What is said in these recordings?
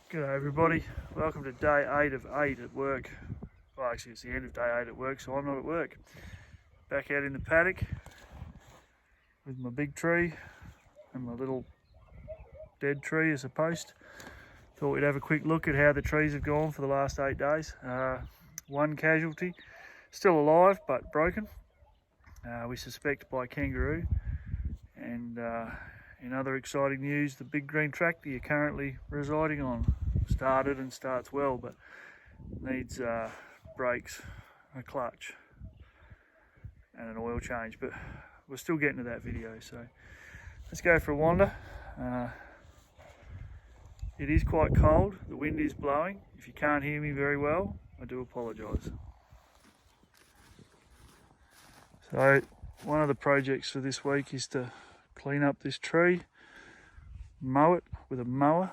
G'day everybody, welcome to day 8 of 8 at work. Well, actually it's the end of day 8 at work, so I'm not at work. Back out in the paddock with my big tree and my little dead tree as a post. Thought we'd have a quick look at how the trees have gone for the last 8 days. One casualty, still alive but broken. We suspect by kangaroo. And in other exciting news, the big green tractor you're currently residing on started and starts well, but needs brakes, a clutch and an oil change. But we're still getting to that video, so let's go for a wander. It is quite cold, the wind is blowing. If you can't hear me very well, I do apologise. So one of the projects for this week is to clean up this tree, mow it with a mower,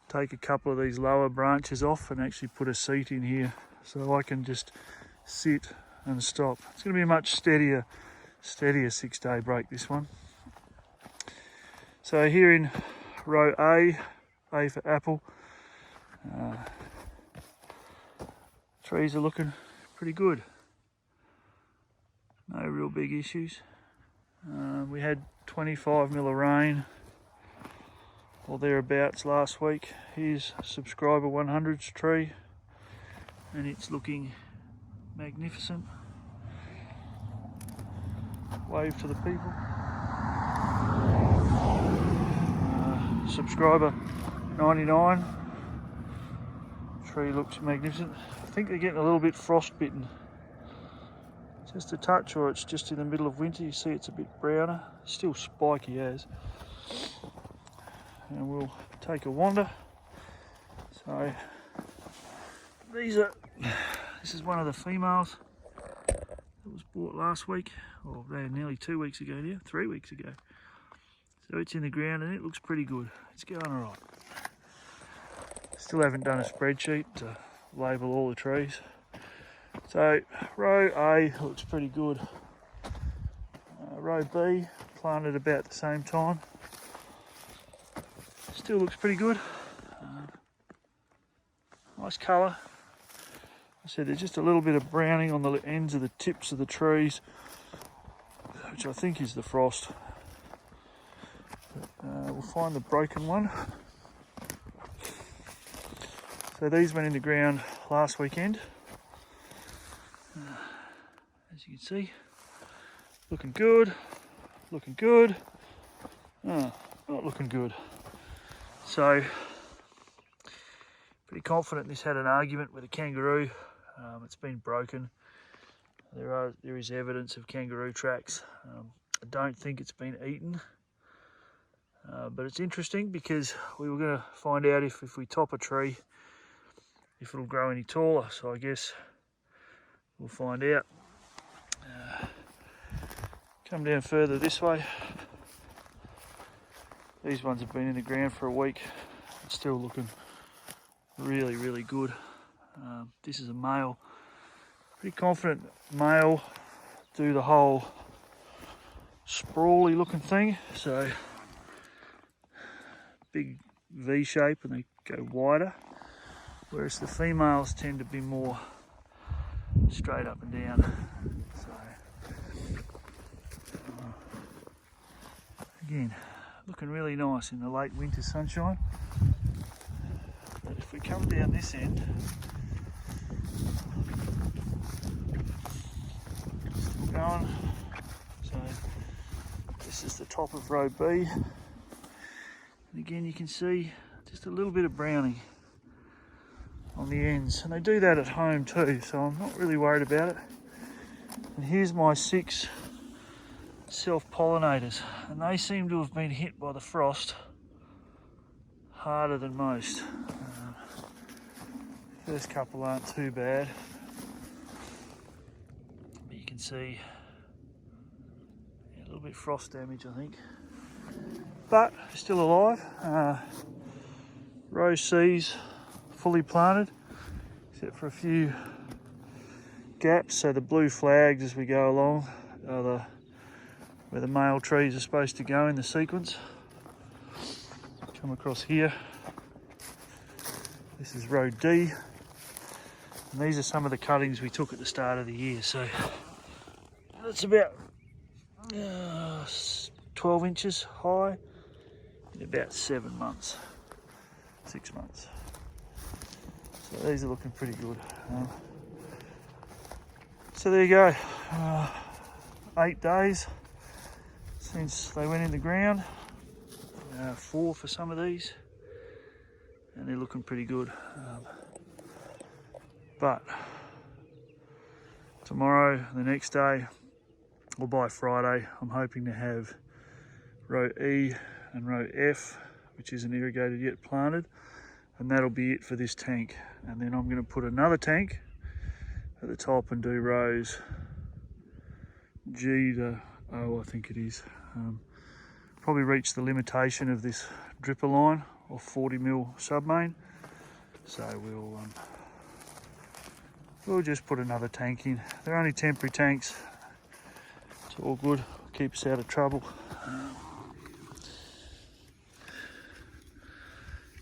take a couple of these lower branches off and actually put a seat in here so I can just sit and stop. It's going to be a much steadier 6-day break, this one. So here in row A for apple, trees are looking pretty good. No real big issues. We had 25 mil of rain or thereabouts last week. Here's subscriber 100's tree and it's looking magnificent. Wave to the people. Subscriber 99, tree looks magnificent. I think they're getting a little bit frostbitten. Just a touch, or it's just in the middle of winter. You see it's a bit browner, still spiky as. And we'll take a wander. So this is one of the females that was bought last week, or nearly 2 weeks ago now, 3 weeks ago. So it's in the ground and it looks pretty good. It's going all right. Still haven't done a spreadsheet to label all the trees. So row A looks pretty good. Row B planted about the same time. Still looks pretty good. Nice colour. I said there's just a little bit of browning on the ends of the tips of the trees, which I think is the frost. We'll find the broken one. So these went in the ground last weekend. As you can see, looking good, looking good, not looking good. So, pretty confident this had an argument with a kangaroo. It's been broken. There is evidence of kangaroo tracks. I don't think it's been eaten, but it's interesting because we were going to find out if we top a tree, if it'll grow any taller. So I guess we'll find out. Come down further this way. These ones have been in the ground for a week. It's still looking really, really good. This is a male. Pretty confident male do the whole sprawly looking thing. So big V shape and they go wider. Whereas the females tend to be more straight up and down. So again, looking really nice in the late winter sunshine. But if we come down this end, still going. So this is the top of row B. And again, you can see just a little bit of browning on the ends, and they do that at home too, so I'm not really worried about it. And here's my 6 self-pollinators, and they seem to have been hit by the frost harder than most. First couple aren't too bad, but you can see a little bit frost damage, I think, but still alive. Row C's fully planted, except for a few gaps. So the blue flags as we go along are where the male trees are supposed to go in the sequence. Come across here, This is row D. And these are some of the cuttings we took at the start of the year. So that's about 12 inches high in about 7 months, 6 months. So these are looking pretty good. So there you go. 8 days since they went in the ground. 4 for some of these, and they're looking pretty good. But tomorrow, the next day, or by Friday, I'm hoping to have row E and row F, which isn't irrigated yet, planted, and that'll be it for this tank. And then I'm going to put another tank at the top and do rows G to O, I think it is. Probably reach the limitation of this dripper line or 40mm submain, so we'll just put another tank in. They're only temporary tanks. It's all good. Keep us out of trouble.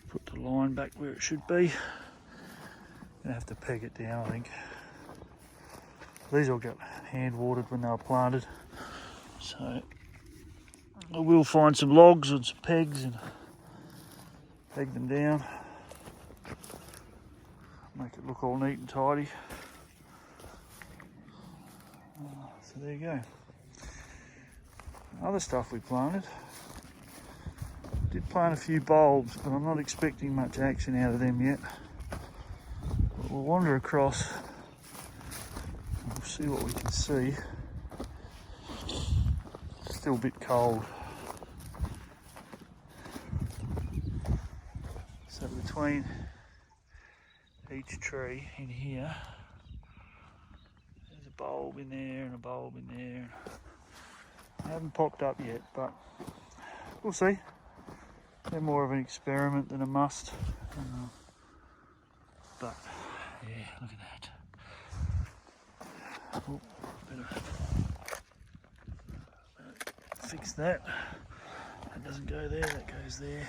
Put the line back where it should be. Gonna have to peg it down, I think. These all got hand watered when they were planted, so I will find some logs and some pegs and peg them down. Make it look all neat and tidy. So there you go. Other stuff we planted. Did plant a few bulbs, but I'm not expecting much action out of them yet. But we'll wander across and we'll see what we can see. Still a bit cold. So between each tree in here, there's a bulb in there and a bulb in there. They haven't popped up yet, but we'll see. They're more of an experiment than a must. But yeah, look at that. Oh, better fix that. That doesn't go there, that goes there.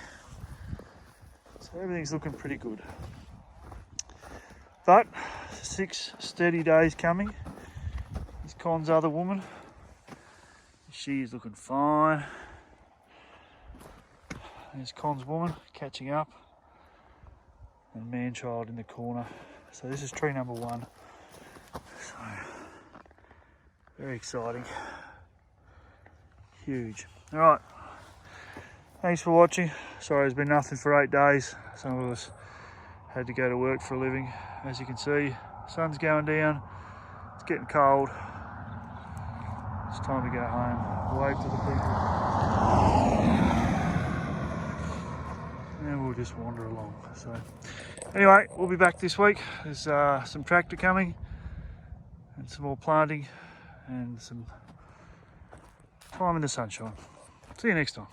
So everything's looking pretty good. But 6 steady days coming. This Con's other woman, she is looking fine. There's Con's woman catching up, and man-child in the corner. So this is tree number 1. So very exciting, huge. All right, thanks for watching. Sorry, there's been nothing for 8 days. Some of us had to go to work for a living. As you can see, sun's going down. It's getting cold. It's time to go home. Wave to the people. And we'll just wander along. So anyway, we'll be back this week. There's some tractor coming and some more planting and some time in the sunshine. See you next time.